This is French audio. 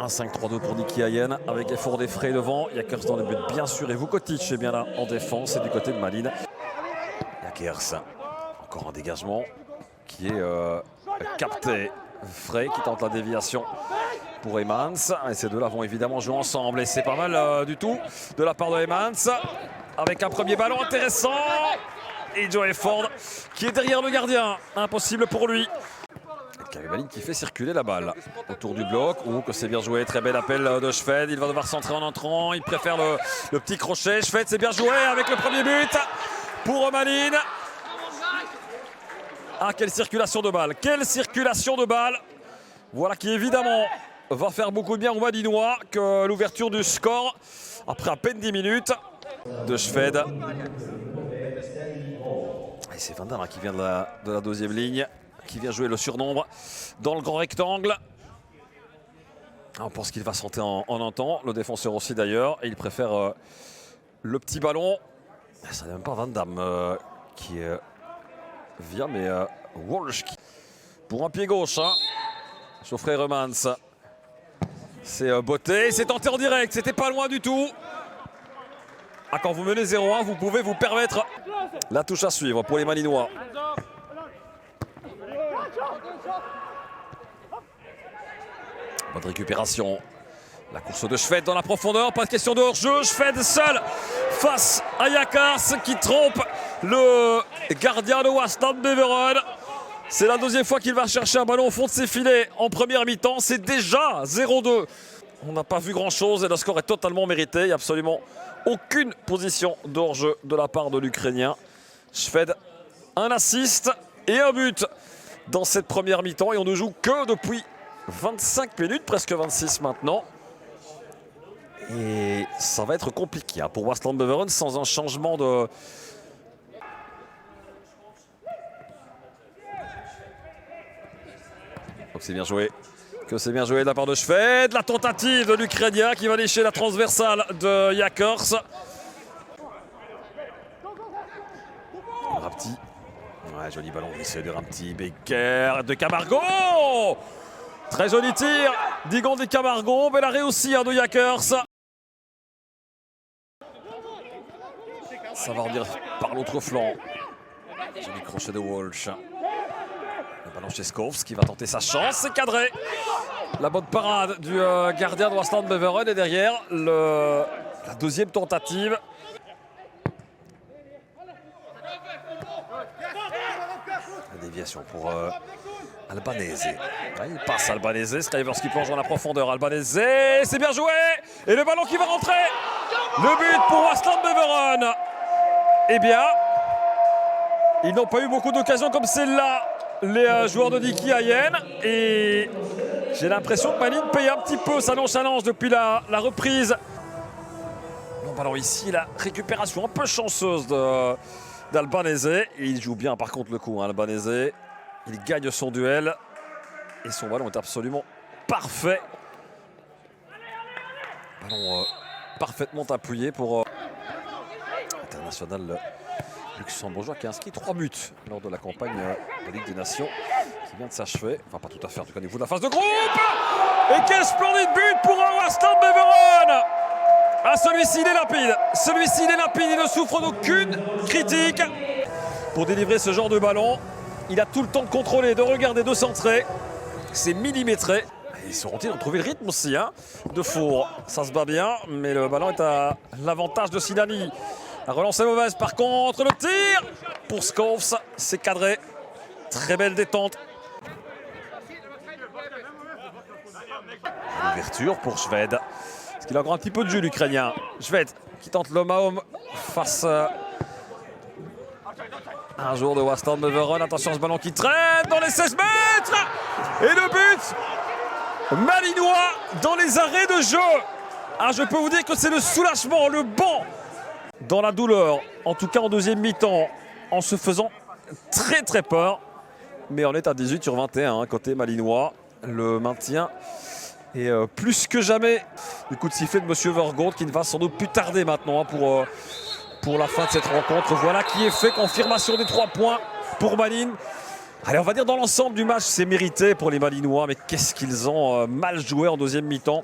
5-3-2 pour Niki Hayen avec effort des frais devant. Yakers dans le but bien sûr et Vukotic est bien là en défense et du côté de Malines. Yakers, encore un dégagement qui est capté. Frey qui tente la déviation pour Emmans. Et ces deux-là vont évidemment jouer ensemble et c'est pas mal du tout de la part de Emmans. Avec un premier ballon intéressant. Et Joey Ford qui est derrière le gardien. Impossible pour lui. Malines qui fait circuler la balle autour du bloc. Ou que c'est bien joué. Très bel appel de Schved. Il va devoir centrer en entrant. Il préfère le petit crochet. Schved, c'est bien joué avec le premier but pour Malines. Ah, quelle circulation de balle. Quelle circulation de balle. Voilà qui évidemment va faire beaucoup de bien aux Malinois que l'ouverture du score après à peine 10 minutes de Schved. Et c'est Van Damme qui vient de la deuxième ligne, qui vient jouer le surnombre dans le grand rectangle. On pense qu'il va sauter en un temps, le défenseur aussi d'ailleurs, et il préfère le petit ballon. Ça n'est même pas Van Damme qui vient, mais Walsh pour un pied gauche. Hein. Geoffrey Remans. C'est botté, c'est tenté en direct, c'était pas loin du tout. Ah, quand vous menez 0-1, vous pouvez vous permettre la touche à suivre pour les Malinois. Bonne récupération. La course de Schved dans la profondeur, pas de question de hors-jeu. Schved seul face à Yakars qui trompe le gardien de Waasland Beveren. C'est la deuxième fois qu'il va chercher un ballon au fond de ses filets en première mi-temps. C'est déjà 0-2. On n'a pas vu grand-chose et le score est totalement mérité. Il n'y a absolument aucune position de hors-jeu de la part de l'Ukrainien. Schved, un assist et un but dans cette première mi-temps. Et on ne joue que depuis 25 minutes, presque 26 maintenant. Et ça va être compliqué pour Waasland Beveren sans un changement de... Donc c'est bien joué. Que c'est bien joué de la part de Schved. La tentative de l'Ukrainien qui va lécher la transversale de Yakers. Rapti. Ouais, joli ballon glissé de Rapti. Becker de Camargo. Très joli tir d'Igon de Camargo. Bel arrêt aussi de Yakers. Ça va revenir par l'autre flanc. Joli crochet de Walsh. Le ballon chez Skovs qui va tenter sa chance. C'est cadré. La bonne parade du gardien de Waasland Beveren et derrière la deuxième tentative. La déviation pour Albanese. Ouais, il passe Albanese. Scrivers qui plonge dans la profondeur. Albanese, c'est bien joué. Et le ballon qui va rentrer. Le but pour Waasland Beveren. Eh bien, ils n'ont pas eu beaucoup d'occasions comme celle-là, les joueurs de Niki Hayen. Et j'ai l'impression que Malines paye un petit peu sa nonchalance depuis la reprise. Bon ballon ici, la récupération un peu chanceuse d'Albanese. Et il joue bien par contre le coup, hein, Albanese. Il gagne son duel. Et son ballon est absolument parfait. Ballon parfaitement appuyé pour international luxembourgeois qui a inscrit 3 buts lors de la campagne de Ligue des Nations qui vient de s'achever. Enfin, pas tout à fait, en tout cas au niveau de la phase de groupe. Et quel splendide but pour Waasland Beveren. Ah, celui-ci, il est limpide. Celui-ci, il est limpide. Il ne souffre d'aucune critique. Pour délivrer ce genre de ballon, il a tout le temps de contrôler, de regarder, de centrer. C'est millimétré. Ils sauront-ils retrouver le rythme aussi de Four. Ça se bat bien, mais le ballon est à l'avantage de Sinani. La relance est mauvaise par contre, le tir pour Skovs, c'est cadré. Très belle détente. L'ouverture pour Schved. Est-ce qu'il a encore un petit peu de jeu l'Ukrainien? Schved qui tente l'homme à homme face à un joueur de Waasland Beveren. Attention à ce ballon qui traîne dans les 16 mètres. Et le but malinois dans les arrêts de jeu. Ah, je peux vous dire que c'est le soulagement, le banc dans la douleur, en tout cas en deuxième mi-temps, en se faisant très très peur. Mais on est à 18/21 côté malinois. Le maintien est plus que jamais. Le coup de sifflet de M. Vergold qui ne va sans doute plus tarder maintenant pour la fin de cette rencontre. Voilà qui est fait. Confirmation des 3 points pour Malines. Allez, on va dire dans l'ensemble du match, c'est mérité pour les Malinois. Mais qu'est-ce qu'ils ont mal joué en deuxième mi-temps.